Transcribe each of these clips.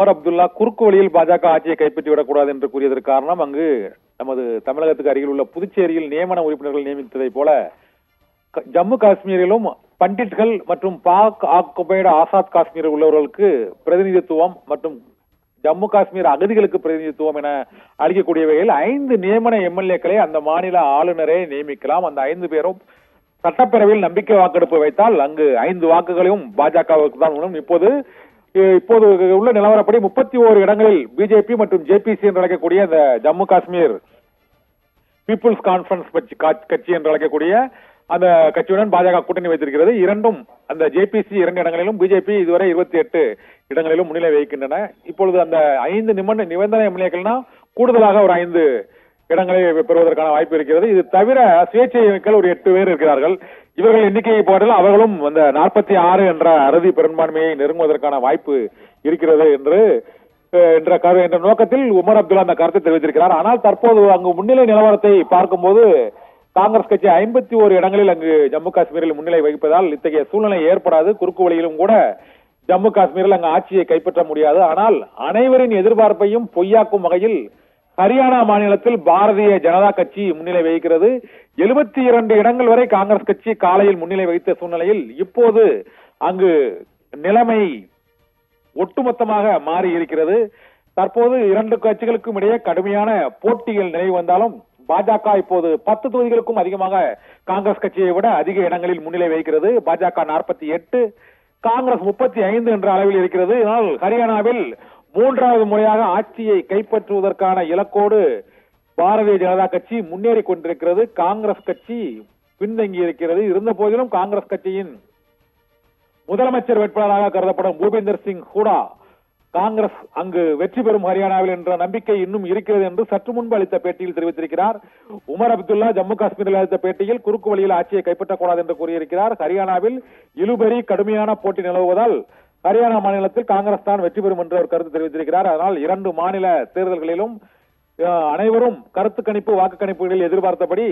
உமர் அப்துல்லா குறுக்கு வழியில் பாஜக ஆட்சியை கைப்பற்றிவிடக் கூடாது என்று கூறியதற்கு காரணம், அங்கு நமது தமிழகத்துக்கு அருகில் உள்ள புதுச்சேரியில் நியமன உறுப்பினர்கள் நியமித்ததை போல ஜம்மு காஷ்மீரிலும் பண்டிட்கள் மற்றும் பாக் ஆக்குபைடு ஆசாத் காஷ்மீரில் உள்ளவர்களுக்கு பிரதிநிதித்துவம் மற்றும் ஜம்மு காஷ்மீர் அகதிகளுக்கு பிரதிநிதித்துவம் என அளிக்கக்கூடிய வகையில் 5 நியமன எம்எல்ஏக்களை அந்த மாநில ஆளுநரே நியமிக்கலாம். அந்த 5 பேரும் சட்டப்பேரவையில் நம்பிக்கை வாக்கெடுப்பு வைத்தால் அங்கு 5 வாக்குகளையும் பாஜகவுக்கு தான் உண்ணும். இப்போது உள்ள நிலவரப்படி 31 இடங்களில் பிஜேபி மற்றும் ஜேபிசி என்று அழைக்கக்கூடிய அந்த ஜம்மு காஷ்மீர் பீப்புள்ஸ் கான்பரன்ஸ் கட்சி என்று அழைக்கக்கூடிய அந்த கட்சியுடன் பாஜக கூட்டணி வைத்திருக்கிறது. இரண்டும் அந்த ஜேபிசி 2 இடங்களிலும் பிஜேபி இதுவரை 28 இடங்களிலும் முன்னிலை வகிக்கின்றன. இப்பொழுது அந்த 5 நிபந்தனை எம்எல்ஏக்கள்னா கூடுதலாக ஒரு 5 இடங்களை பெறுவதற்கான வாய்ப்பு இருக்கிறது. இது தவிர சுயேட்சைகள் ஒரு 8 பேர் இருக்கிறார்கள். இவர்கள் எண்ணிக்கையை போட்டால் அவர்களும் அந்த 46 என்ற அறுதி பெரும்பான்மையை நெருங்குவதற்கான வாய்ப்பு இருக்கிறது என்ற நோக்கத்தில் உமர் அப்துல்லா அந்த கருத்தை தெரிவித்திருக்கிறார். ஆனால் தற்போது அங்கு முன்னிலை நிலவரத்தை பார்க்கும்போது காங்கிரஸ் கட்சி 51 இடங்களில் அங்கு ஜம்மு காஷ்மீரில் முன்னிலை வகிப்பதால் இத்தகைய சூழ்நிலை ஏற்படாது. குறுக்கு வழியிலும் கூட ஜம்மு காஷ்மீரில் அங்கு ஆட்சியை கைப்பற்ற முடியாது. ஆனால் அனைவரின் எதிர்பார்ப்பையும் பொய்யாக்கும் வகையில் ஹரியானா மாநிலத்தில் பாரதிய ஜனதா கட்சி முன்னிலை வகிக்கிறது. 72 இடங்கள் வரை காங்கிரஸ் கட்சி காலையில் முன்னிலை வகித்த சூழ்நிலையில் இப்போது அங்கு நிலைமை ஒட்டுமொத்தமாக மாறி இருக்கிறது. தற்போது 2 கட்சிகளுக்கும் இடையே கடுமையான போட்டிகள் நிலவி வந்தாலும் பாஜக இப்போது 10 தொகுதிகளுக்கும் அதிகமாக காங்கிரஸ் கட்சியை விட அதிக இடங்களில் முன்னிலை வகிக்கிறது. பாஜக 48, காங்கிரஸ் 35 என்ற அளவில் இருக்கிறது. இதனால் ஹரியானாவில் 3வது முறையாக ஆட்சியை கைப்பற்றுவதற்கான இலக்கோடு பாரதிய ஜனதா கட்சி முன்னேறி கொண்டிருக்கிறது. காங்கிரஸ் கட்சி பின்தங்கி இருக்கிறது. இருந்த போதிலும் காங்கிரஸ் கட்சியின் முதலமைச்சர் வேட்பாளராக கருதப்படும் பூபேந்தர் சிங் ஹூடா காங்கிரஸ் அங்கு வெற்றி பெறும் ஹரியானாவில் என்ற நம்பிக்கை இன்னும் இருக்கிறது என்று சற்று முன்பு அளித்த பேட்டியில் தெரிவித்திருக்கிறார். உமர் அப்துல்லா ஜம்மு காஷ்மீரில் அளித்த பேட்டியில் குறுக்கு வழியில் ஆட்சியை கைப்பற்றக்கூடாது என்று கூறியிருக்கிறார். ஹரியானாவில் இழுபறி கடுமையான போட்டி நிலவுவதால் ஹரியானா மாநிலத்தில் காங்கிரஸ் தான் வெற்றி பெறும் என்று அவர் கருத்து தெரிவித்திருக்கிறார். அதனால் 2 மாநில தேர்தல்களிலும் அனைவரும் கருத்து கணிப்பு வாக்கு கணிப்புகளில் எதிர்பார்த்தபடி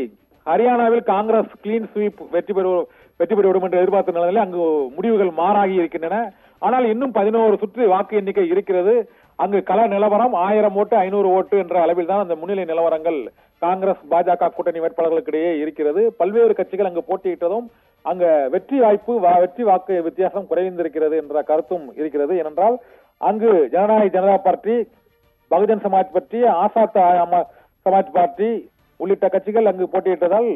ஹரியானாவில் காங்கிரஸ் கிளீன் ஸ்வீப் வெற்றி பெறுவிடும் என்று எதிர்பார்த்த நிலையில் அங்கு முடிவுகள் மாறாகி இருக்கின்றன. ஆனால் இன்னும் 11 சுற்று வாக்கு எண்ணிக்கை இருக்கிறது. அங்கு கள நிலவரம் 1000 ஓட்டு 500 ஓட்டு என்ற அளவில் தான் அந்த முன்னிலை நிலவரங்கள் காங்கிரஸ் பாஜக கூட்டணி வேட்பாளர்களுக்கிடையே இருக்கிறது. பல்வேறு கட்சிகள் அங்கு போட்டியிட்டதும் அங்க வெற்றி வாக்கு வித்தியாசம் குறைந்திருக்கிறது என்ற கருத்தும் இருக்கிறது. ஏனென்றால் அங்கு ஜனநாயக Janata party, Bahujan Samaj party, Azad Samaj party உள்ளிட்ட கட்சிகள் அங்கு போட்டியிட்டதால்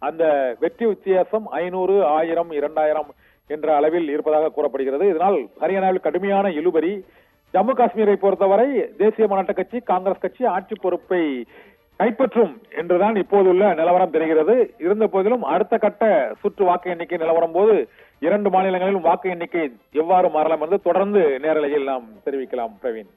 அந்த வெற்றி வித்தியாசம் 500, 1000, 2000 என்ற அளவில் இருப்பதாக கூறப்படுகிறது. இதனால் ஹரியானாவில் கடுமையான இழுபறி. ஜம்மு காஷ்மீரை பொறுத்தவரை தேசிய மாநாட்டு கட்சி காங்கிரஸ் கட்சி ஆட்சி பொறுப்பை கைப்பற்றும் என்றுதான் இப்போதுள்ள நிலவரம் தெரிகிறது. இருந்த போதிலும் அடுத்த கட்ட சுற்று வாக்கு எண்ணிக்கை நிலவரம் போது 2 மாநிலங்களிலும் வாக்கு எண்ணிக்கை எவ்வாறு மாறலாம் என்று தொடர்ந்து நேரலையில் நாம் தெரிவிக்கலாம். பிரவீன்.